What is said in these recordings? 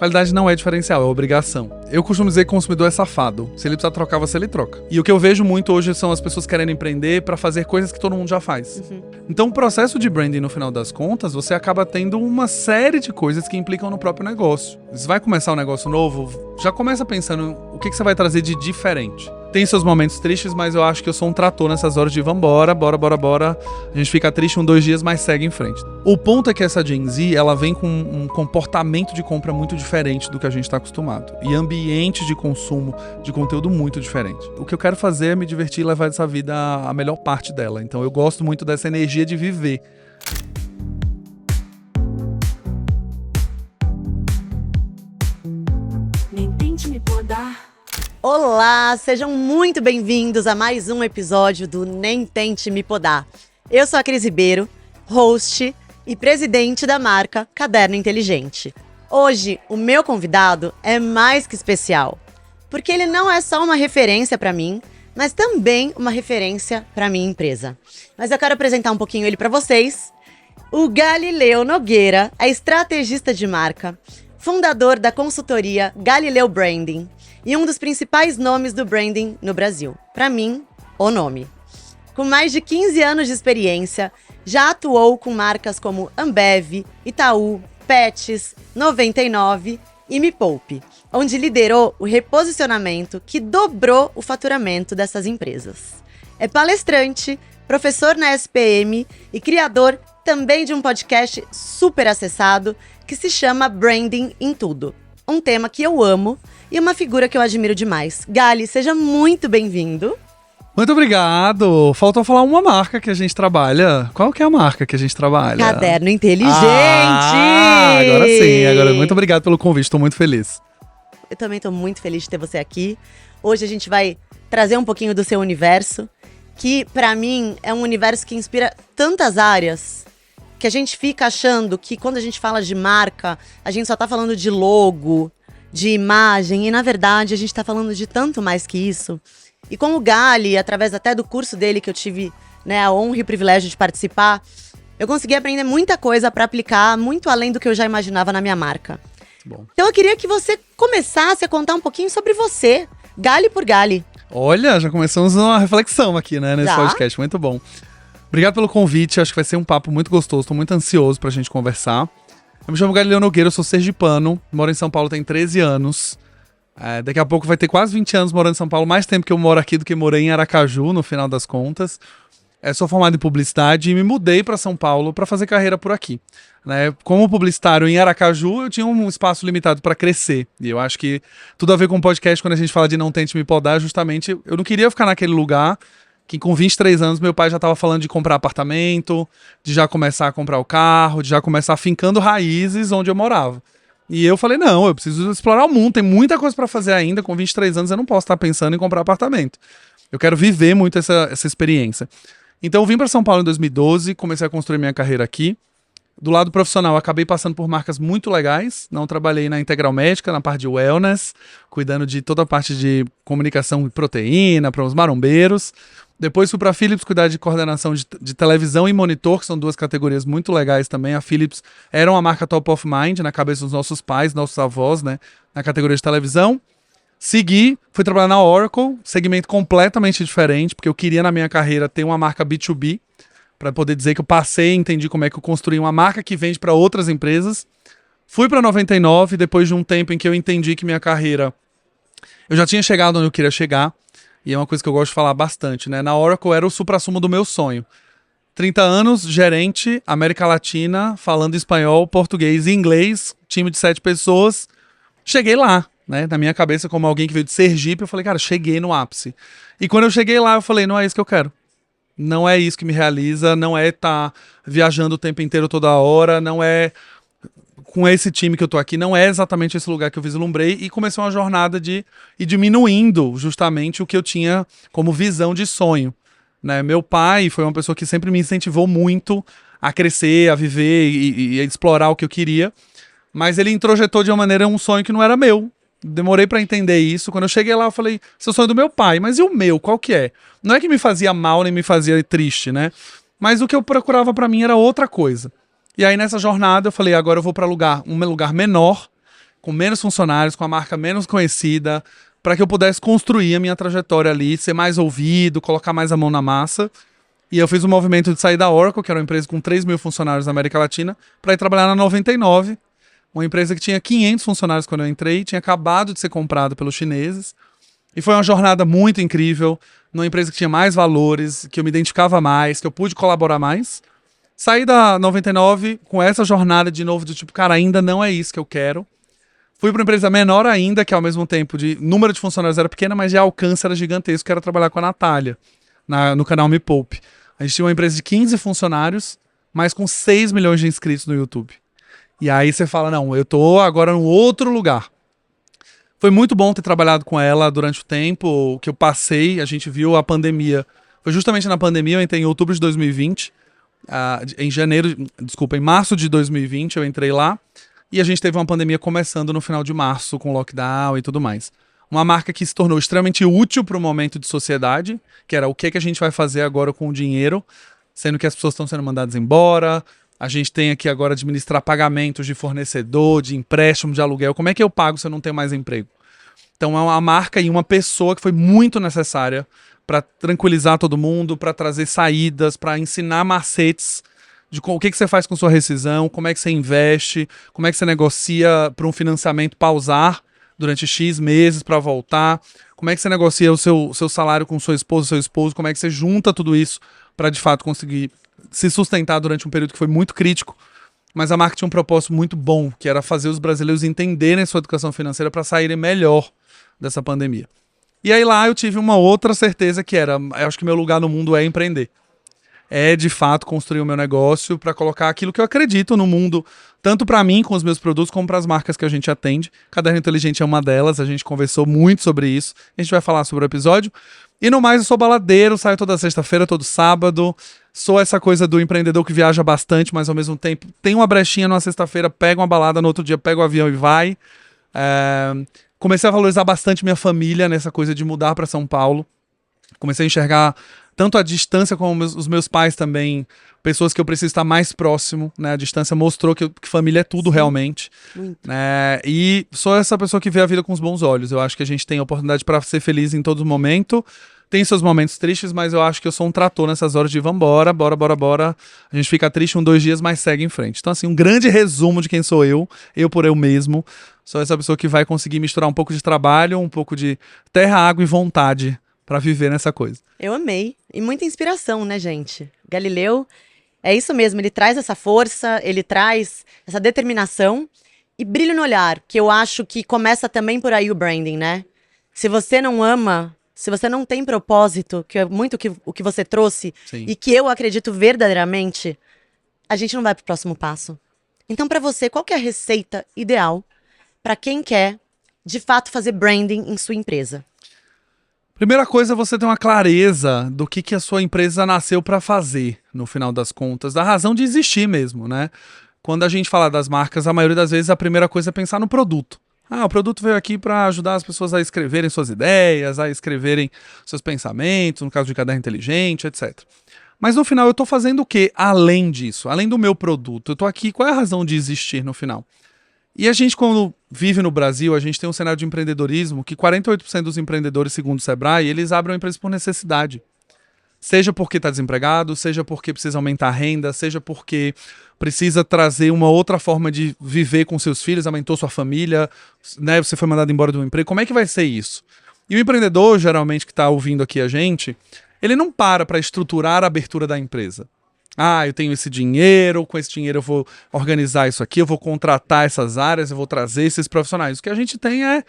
Qualidade não é diferencial, é obrigação. Eu costumo dizer que o consumidor é safado. Se ele precisar trocar, você ele troca. E o que eu vejo muito hoje são as pessoas querendo empreender para fazer coisas que todo mundo já faz. Então o processo de branding, no final das contas, você acaba tendo uma série de coisas que implicam no próprio negócio. Se vai começar um negócio novo, já começa pensando o que você vai trazer de diferente. Tem seus momentos tristes, mas eu acho que eu sou um trator nessas horas de vambora, bora. A gente fica triste 1, 2 dias, mas segue em frente. O ponto é que essa Gen Z, ela vem com um comportamento de compra muito diferente do que a gente está acostumado. E ambiente de consumo de conteúdo muito diferente. O que eu quero fazer é me divertir e levar essa vida a melhor parte dela. Então eu gosto muito dessa energia de viver. Nem tente me podar. Olá, sejam muito bem-vindos a mais um episódio do Nem Tente Me Podar. Eu sou a Cris Ribeiro, host e presidente da marca Caderno Inteligente. Hoje, o meu convidado é mais que especial, porque ele não é só uma referência para mim, mas também uma referência para minha empresa. Mas eu quero apresentar um pouquinho ele para vocês. O Galileu Nogueira é estrategista de marca, fundador da consultoria Galileu Branding, e um dos principais nomes do branding no Brasil. Para mim, o nome. Com mais de 15 anos de experiência, já atuou com marcas como Ambev, Itaú, Pets, 99 e Me Poupe, onde liderou o reposicionamento que dobrou o faturamento dessas empresas. É palestrante, professor na SPM e criador também de um podcast super acessado que se chama Branding em Tudo. Um tema que eu amo e uma figura que eu admiro demais. Gali, seja muito bem-vindo. Muito obrigado. Faltou falar uma marca que a gente trabalha. Qual que é a marca que a gente trabalha? Caderno Inteligente! Agora sim. Agora, muito obrigado pelo convite, estou muito feliz. Eu também estou muito feliz de ter você aqui. Hoje a gente vai trazer um pouquinho do seu universo, que pra mim é um universo que inspira tantas áreas, que a gente fica achando que quando a gente fala de marca, a gente só tá falando de logo, de imagem, e na verdade a gente tá falando de tanto mais que isso. E com o Gali, através até do curso dele que eu tive, a honra e o privilégio de participar, eu consegui aprender muita coisa para aplicar muito além do que eu já imaginava na minha marca. Bom. Então eu queria que você começasse a contar um pouquinho sobre você, Gali por Gali. Olha, já começamos uma reflexão aqui, nesse Já? podcast, muito bom. Obrigado pelo convite, acho que vai ser um papo muito gostoso, estou muito ansioso pra gente conversar. Eu me chamo Galileu Nogueira, eu sou sergipano, moro em São Paulo tem 13 anos. Daqui a pouco vai ter quase 20 anos morando em São Paulo, mais tempo que eu moro aqui do que morei em Aracaju, no final das contas. Sou formado em publicidade e me mudei para São Paulo para fazer carreira por aqui. Como publicitário em Aracaju, eu tinha um espaço limitado para crescer. E eu acho que tudo a ver com o podcast, quando a gente fala de Não Tente Me Podar, justamente eu não queria ficar naquele lugar que com 23 anos meu pai já estava falando de comprar apartamento, de já começar a comprar o carro, de já começar fincando raízes onde eu morava. E eu falei, não, eu preciso explorar o mundo, tem muita coisa para fazer ainda, com 23 anos eu não posso estar pensando em comprar apartamento. Eu quero viver muito essa experiência. Então eu vim para São Paulo em 2012, comecei a construir minha carreira aqui. Do lado profissional, acabei passando por marcas muito legais. Não trabalhei na Integral Médica, na parte de wellness, cuidando de toda a parte de comunicação e proteína para os marombeiros. Depois fui para a Philips cuidar de coordenação de televisão e monitor, que são duas categorias muito legais também. A Philips era uma marca top of mind na cabeça dos nossos pais, nossos avós, na categoria de televisão. Segui, fui trabalhar na Oracle, segmento completamente diferente, porque eu queria na minha carreira ter uma marca B2B, para poder dizer que eu passei e entendi como é que eu construí uma marca que vende para outras empresas. Fui para 99, depois de um tempo em que eu entendi que minha carreira... Eu já tinha chegado onde eu queria chegar, e é uma coisa que eu gosto de falar bastante, Na Oracle era o suprassumo do meu sonho. 30 anos, gerente, América Latina, falando espanhol, português e inglês, time de 7 pessoas. Cheguei lá, Na minha cabeça, como alguém que veio de Sergipe, eu falei, cara, cheguei no ápice. E quando eu cheguei lá, eu falei, não é isso que eu quero. Não é isso que me realiza, não é estar viajando o tempo inteiro toda hora, não é com esse time que eu tô aqui, não é exatamente esse lugar que eu vislumbrei, e comecei uma jornada de ir diminuindo justamente o que eu tinha como visão de sonho. Meu pai foi uma pessoa que sempre me incentivou muito a crescer, a viver e a explorar o que eu queria, mas ele introjetou de uma maneira um sonho que não era meu. Demorei pra entender isso. Quando eu cheguei lá, eu falei, esse é o sonho do meu pai, mas e o meu, qual que é? Não é que me fazia mal, nem me fazia triste, Mas o que eu procurava pra mim era outra coisa. E aí nessa jornada eu falei, agora eu vou pra um lugar menor, com menos funcionários, com a marca menos conhecida, para que eu pudesse construir a minha trajetória ali, ser mais ouvido, colocar mais a mão na massa. E eu fiz um movimento de sair da Oracle, que era uma empresa com 3 mil funcionários na América Latina, para ir trabalhar na 99, uma empresa que tinha 500 funcionários quando eu entrei, tinha acabado de ser comprado pelos chineses. E foi uma jornada muito incrível, numa empresa que tinha mais valores, que eu me identificava mais, que eu pude colaborar mais. Saí da 99 com essa jornada de novo, do tipo, cara, ainda não é isso que eu quero. Fui para uma empresa menor ainda, que ao mesmo tempo de número de funcionários era pequena, mas de alcance era gigantesco, que era trabalhar com a Natália, no canal Me Poupe. A gente tinha uma empresa de 15 funcionários, mas com 6 milhões de inscritos no YouTube. E aí você fala, não, eu tô agora num outro lugar. Foi muito bom ter trabalhado com ela durante o tempo que eu passei, a gente viu a pandemia. Foi justamente na pandemia, eu entrei em outubro de 2020, em março de 2020 eu entrei lá, e a gente teve uma pandemia começando no final de março, com lockdown e tudo mais. Uma marca que se tornou extremamente útil para o momento de sociedade, que era o que a gente vai fazer agora com o dinheiro, sendo que as pessoas estão sendo mandadas embora, a gente tem aqui agora administrar pagamentos de fornecedor, de empréstimo, de aluguel. Como é que eu pago se eu não tenho mais emprego? Então é uma marca e uma pessoa que foi muito necessária para tranquilizar todo mundo, para trazer saídas, para ensinar macetes de o que você faz com sua rescisão, como é que você investe, como é que você negocia para um financiamento pausar durante X meses para voltar, como é que você negocia o seu salário com sua esposa, seu esposo, como é que você junta tudo isso para de fato conseguir se sustentar durante um período que foi muito crítico. Mas a marca tinha um propósito muito bom, que era fazer os brasileiros entenderem sua educação financeira para saírem melhor dessa pandemia. E aí lá eu tive uma outra certeza que era, eu acho que meu lugar no mundo é empreender. É de fato construir o meu negócio para colocar aquilo que eu acredito no mundo, tanto para mim com os meus produtos, como para as marcas que a gente atende. Caderno Inteligente é uma delas, a gente conversou muito sobre isso, a gente vai falar sobre o episódio. E no mais, eu sou baladeiro, saio toda sexta-feira, todo sábado. Sou essa coisa do empreendedor que viaja bastante, mas ao mesmo tempo tem uma brechinha numa sexta-feira, pega uma balada, no outro dia pega o avião e vai. Comecei a valorizar bastante minha família nessa coisa de mudar para São Paulo. Comecei a enxergar tanto a distância como os meus pais também, pessoas que eu preciso estar mais próximo, né? A distância mostrou que família é tudo. Sim, realmente. E sou essa pessoa que vê a vida com os bons olhos. Eu acho que a gente tem a oportunidade para ser feliz em todo momento. Tem seus momentos tristes, mas eu acho que eu sou um trator nessas horas de vambora, bora. A gente fica triste 1, 2 dias, mas segue em frente. Então, assim, um grande resumo de quem sou eu por eu mesmo. Sou essa pessoa que vai conseguir misturar um pouco de trabalho, um pouco de terra, água e vontade para viver nessa coisa. Eu amei. E muita inspiração, né, gente? Galileu, é isso mesmo, ele traz essa força, ele traz essa determinação e brilho no olhar, que eu acho que começa também por aí o branding, né? Se você não ama, se você não tem propósito, que é muito o que você trouxe, sim, e que eu acredito verdadeiramente, a gente não vai pro próximo passo. Então, para você, qual que é a receita ideal para quem quer, de fato, fazer branding em sua empresa? Primeira coisa é você ter uma clareza do que a sua empresa nasceu para fazer, no final das contas, da razão de existir mesmo, né? Quando a gente fala das marcas, a maioria das vezes a primeira coisa é pensar no produto. O produto veio aqui para ajudar as pessoas a escreverem suas ideias, a escreverem seus pensamentos, no caso de caderno inteligente, etc. Mas no final eu tô fazendo o quê? Além disso, além do meu produto, eu tô aqui, qual é a razão de existir no final? E a gente, quando vive no Brasil, a gente tem um cenário de empreendedorismo que 48% dos empreendedores, segundo o Sebrae, eles abrem uma empresa por necessidade. Seja porque está desempregado, seja porque precisa aumentar a renda, seja porque precisa trazer uma outra forma de viver com seus filhos, aumentou sua família, né, você foi mandado embora do emprego. Como é que vai ser isso? E o empreendedor, geralmente, que está ouvindo aqui a gente, ele não para estruturar a abertura da empresa. Eu tenho esse dinheiro, com esse dinheiro eu vou organizar isso aqui, eu vou contratar essas áreas, eu vou trazer esses profissionais. O que a gente tem é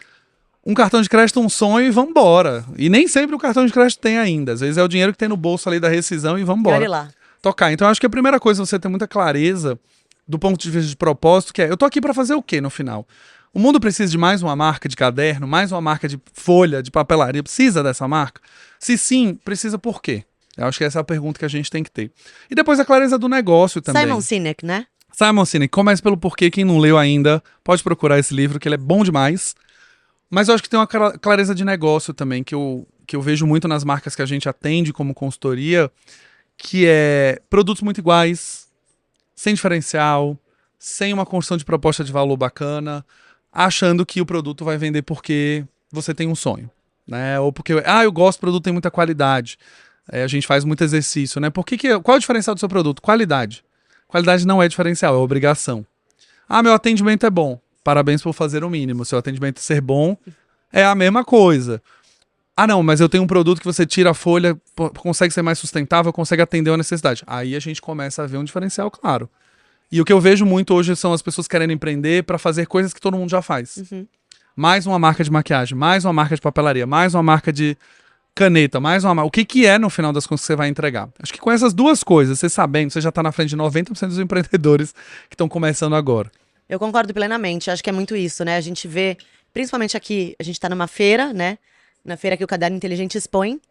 um cartão de crédito, um sonho e vambora. E nem sempre o cartão de crédito tem ainda. Às vezes é o dinheiro que tem no bolso ali da rescisão e vambora. Olha lá. Tocar. Então eu acho que a primeira coisa é você ter muita clareza do ponto de vista de propósito, que é, eu tô aqui para fazer o quê no final? O mundo precisa de mais uma marca de caderno, mais uma marca de folha, de papelaria? Precisa dessa marca? Se sim, precisa por quê? Eu acho que essa é a pergunta que a gente tem que ter. E depois a clareza do negócio também. Simon Sinek, né? Simon Sinek. Comece pelo porquê. Quem não leu ainda, pode procurar esse livro, que ele é bom demais. Mas eu acho que tem uma clareza de negócio também, que eu vejo muito nas marcas que a gente atende como consultoria, que é produtos muito iguais, sem diferencial, sem uma construção de proposta de valor bacana. achando que o produto vai vender porque você tem um sonho, né? Ou porque, eu gosto, o produto tem muita qualidade. A gente faz muito exercício, né? Qual é o diferencial do seu produto? Qualidade. Qualidade não é diferencial, é obrigação. Meu atendimento é bom. Parabéns por fazer o mínimo. Seu atendimento ser bom é a mesma coisa. Não, mas eu tenho um produto que você tira a folha, consegue ser mais sustentável, consegue atender a necessidade. Aí a gente começa a ver um diferencial claro. E o que eu vejo muito hoje são as pessoas querendo empreender para fazer coisas que todo mundo já faz. Mais uma marca de maquiagem, mais uma marca de papelaria, mais uma marca de caneta, mais uma marca. O que é, no final das contas, que você vai entregar? Acho que com essas duas coisas, você sabendo, você já está na frente de 90% dos empreendedores que estão começando agora. Eu concordo plenamente, acho que é muito isso, né? A gente vê, principalmente aqui, a gente tá numa feira, né? Na feira que o Caderno Inteligente expõe.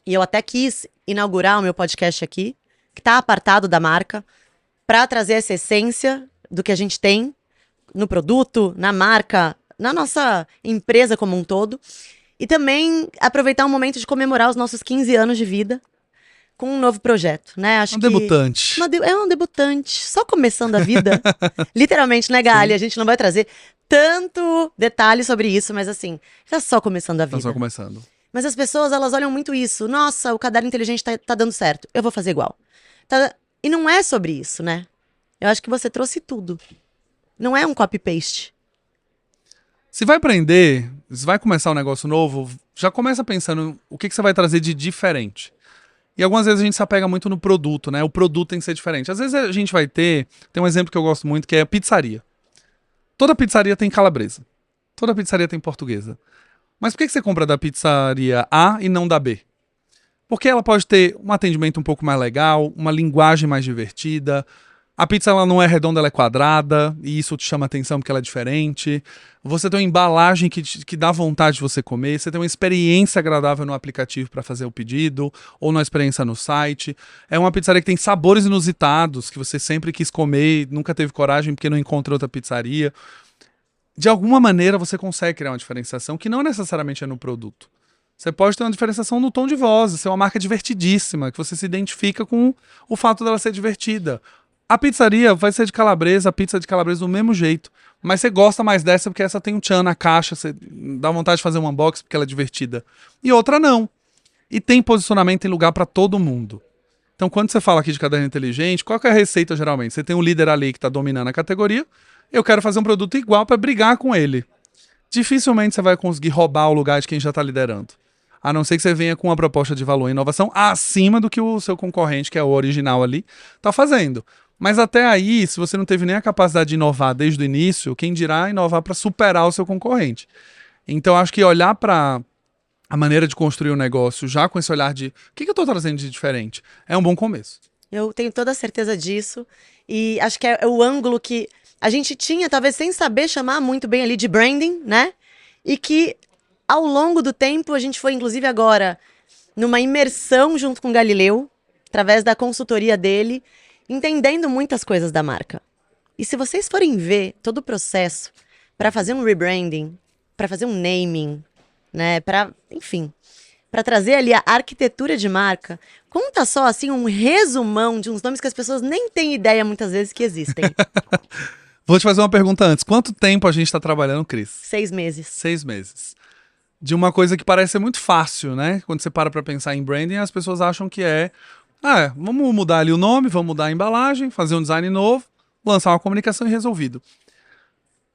E eu até quis inaugurar o meu podcast aqui, que tá apartado da marca, para trazer essa essência do que a gente tem no produto, na marca, na nossa empresa como um todo. E também aproveitar um momento de comemorar os nossos 15 anos de vida com um novo projeto, né? Acho Debutante. É um debutante, só começando a vida. Literalmente, né, Gali? A gente não vai trazer tanto detalhe sobre isso, mas assim, tá só começando a vida. Tá só começando. Mas as pessoas, elas olham muito isso. Nossa, o Caderno Inteligente tá dando certo. Eu vou fazer igual. E não é sobre isso, né? Eu acho que você trouxe tudo. Não é um copy-paste. Se vai aprender, se vai começar um negócio novo, já começa pensando o que você vai trazer de diferente. E algumas vezes a gente se apega muito no produto, né? O produto tem que ser diferente. Às vezes a gente vai tem um exemplo que eu gosto muito, que é a pizzaria. Toda pizzaria tem calabresa. Toda pizzaria tem portuguesa. Mas por que você compra da pizzaria A e não da B? Porque ela pode ter um atendimento um pouco mais legal, uma linguagem mais divertida. A pizza ela não é redonda, ela é quadrada, e isso te chama atenção porque ela é diferente. Você tem uma embalagem que dá vontade de você comer, você tem uma experiência agradável no aplicativo para fazer o pedido, ou na experiência no site. É uma pizzaria que tem sabores inusitados, que você sempre quis comer e nunca teve coragem porque não encontrou outra pizzaria. De alguma maneira você consegue criar uma diferenciação que não necessariamente é no produto. Você pode ter uma diferenciação no tom de voz, ser uma marca divertidíssima, que você se identifica com o fato dela ser divertida. A pizzaria vai ser de calabresa, a pizza de calabresa do mesmo jeito. Mas você gosta mais dessa porque essa tem um tchan na caixa, você dá vontade de fazer um unboxing porque ela é divertida. E outra não. E tem posicionamento em lugar para todo mundo. Então quando você fala aqui de caderno inteligente, qual que é a receita geralmente? Você tem um líder ali que está dominando a categoria, eu quero fazer um produto igual para brigar com ele. Dificilmente você vai conseguir roubar o lugar de quem já está liderando. A não ser que você venha com uma proposta de valor e inovação acima do que o seu concorrente, que é o original ali, está fazendo. Mas até aí, se você não teve nem a capacidade de inovar desde o início, quem dirá inovar para superar o seu concorrente. Então, acho que olhar para a maneira de construir um negócio já com esse olhar de o que eu estou trazendo de diferente é um bom começo. Eu tenho toda a certeza disso. E acho que é o ângulo que a gente tinha, talvez sem saber chamar muito bem ali de branding, né? E que ao longo do tempo a gente foi, inclusive agora, numa imersão junto com o Galileu, através da consultoria dele, entendendo muitas coisas da marca. E se vocês forem ver todo o processo para fazer um rebranding, para fazer um naming, né, enfim, para trazer ali a arquitetura de marca, conta só assim um resumão de uns nomes que as pessoas nem têm ideia muitas vezes que existem. Vou te fazer uma pergunta antes. Quanto tempo a gente está trabalhando, Cris? 6 meses. 6 meses. De uma coisa que parece ser muito fácil, né? Quando você para pensar em branding, as pessoas acham que vamos mudar ali o nome, vamos mudar a embalagem, fazer um design novo, lançar uma comunicação e resolvido.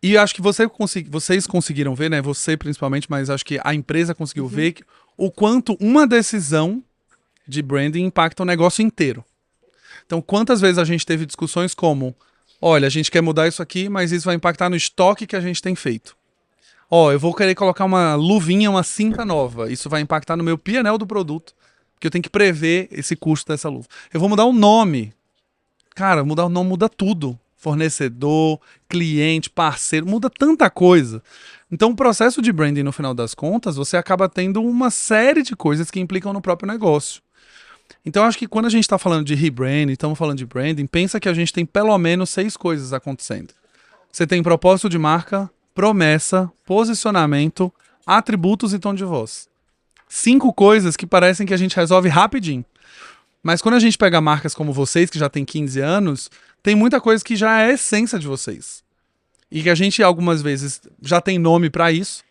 E acho que vocês conseguiram ver, né? Você principalmente, mas acho que a empresa conseguiu ver o quanto uma decisão de branding impacta o negócio inteiro. Então, quantas vezes a gente teve discussões como, olha, a gente quer mudar isso aqui, mas isso vai impactar no estoque que a gente tem feito. Eu vou querer colocar uma luvinha, uma cinta nova. Isso vai impactar no meu P&L do produto. Porque eu tenho que prever esse custo dessa luva. Eu vou mudar o nome. Cara, mudar o nome muda tudo. Fornecedor, cliente, parceiro, muda tanta coisa. Então o processo de branding, no final das contas, você acaba tendo uma série de coisas que implicam no próprio negócio. Então eu acho que quando a gente está falando de rebranding, estamos falando de branding, pensa que a gente tem pelo menos 6 coisas acontecendo. Você tem propósito de marca, promessa, posicionamento, atributos e tom de voz. 5 coisas que parecem que a gente resolve rapidinho. Mas quando a gente pega marcas como vocês, que já tem 15 anos, tem muita coisa que já é a essência de vocês. e que a gente algumas vezes já tem nome para isso,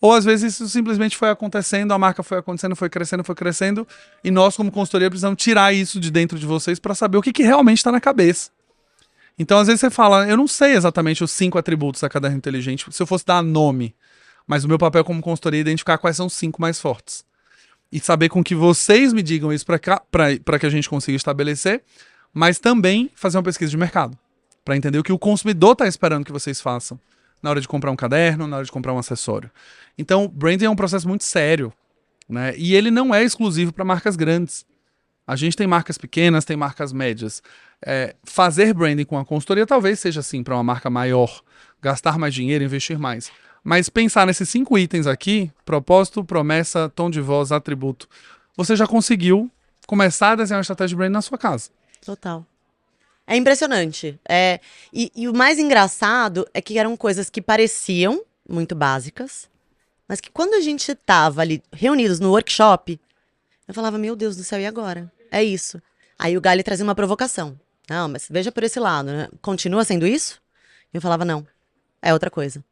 ou às vezes isso simplesmente foi acontecendo, a marca foi acontecendo, foi crescendo, e nós como consultoria precisamos tirar isso de dentro de vocês para saber o que realmente está na cabeça. Então às vezes você fala, eu não sei exatamente os 5 atributos da Caderno Inteligente, se eu fosse dar nome, mas o meu papel como consultoria é identificar quais são os 5 mais fortes. E saber com que vocês me digam isso para que a gente consiga estabelecer, mas também fazer uma pesquisa de mercado, para entender o que o consumidor está esperando que vocês façam na hora de comprar um caderno, na hora de comprar um acessório. Então, branding é um processo muito sério, né? E ele não é exclusivo para marcas grandes. A gente tem marcas pequenas, tem marcas médias. Fazer branding com a consultoria talvez seja assim para uma marca maior, gastar mais dinheiro, investir mais. Mas pensar nesses 5 itens aqui, propósito, promessa, tom de voz, atributo, você já conseguiu começar a desenhar uma estratégia de branding na sua casa. Total. É impressionante. E o mais engraçado é que eram coisas que pareciam muito básicas, mas que quando a gente tava ali reunidos no workshop, eu falava, meu Deus do céu, e agora? É isso. Aí o Gali trazia uma provocação. Não, mas veja por esse lado, né? Continua sendo isso? E eu falava, não, é outra coisa.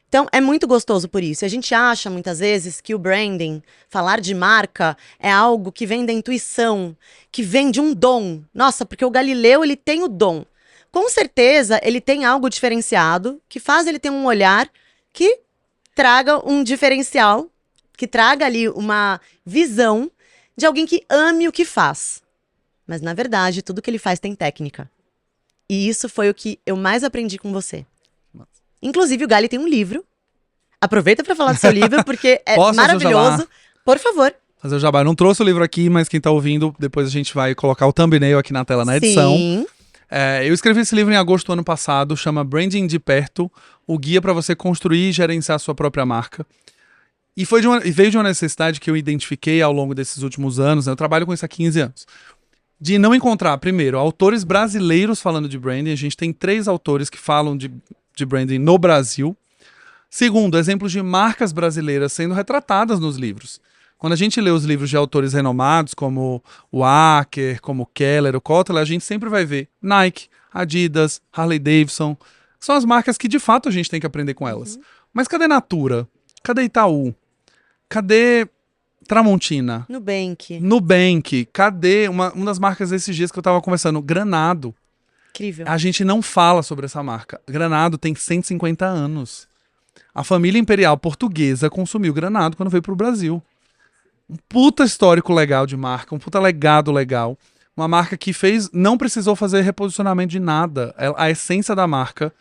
Então, é muito gostoso por isso. E a gente acha, muitas vezes, que o branding, falar de marca, é algo que vem da intuição, que vem de um dom. Nossa, porque o Galileu, ele tem o dom. Com certeza, ele tem algo diferenciado, que faz ele ter um olhar que traga um diferencial, que traga ali uma visão de alguém que ame o que faz. Mas, na verdade, tudo que ele faz tem técnica. E isso foi o que eu mais aprendi com você. Inclusive, o Gali tem um livro. Aproveita para falar do seu livro, porque é maravilhoso. Por favor. Fazer o jabá. Eu não trouxe o livro aqui, mas quem tá ouvindo, depois a gente vai colocar o thumbnail aqui na tela na edição. Sim. Eu escrevi esse livro em agosto do ano passado, chama Branding de Perto, o guia para você construir e gerenciar a sua própria marca. E veio de uma necessidade que eu identifiquei ao longo desses últimos anos, né? Eu trabalho com isso há 15 anos. De não encontrar, primeiro, autores brasileiros falando de branding. A gente tem 3 autores que falam de branding no Brasil. Segundo, exemplos de marcas brasileiras sendo retratadas nos livros. Quando a gente lê os livros de autores renomados, como o Acker, como o Keller, o Kotler, a gente sempre vai ver Nike, Adidas, Harley Davidson. São as marcas que, de fato, a gente tem que aprender com elas. Mas cadê Natura? Cadê Itaú? Cadê Tramontina? Nubank. Cadê uma das marcas desses dias que eu tava conversando? Granado. Incrível. A gente não fala sobre essa marca. Granado tem 150 anos. A família imperial portuguesa consumiu Granado quando veio pro Brasil. Um puta histórico legal de marca, um puta legado legal. Uma marca que não precisou fazer reposicionamento de nada. A essência da marca,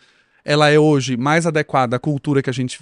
ela é hoje mais adequada à cultura que a gente vive.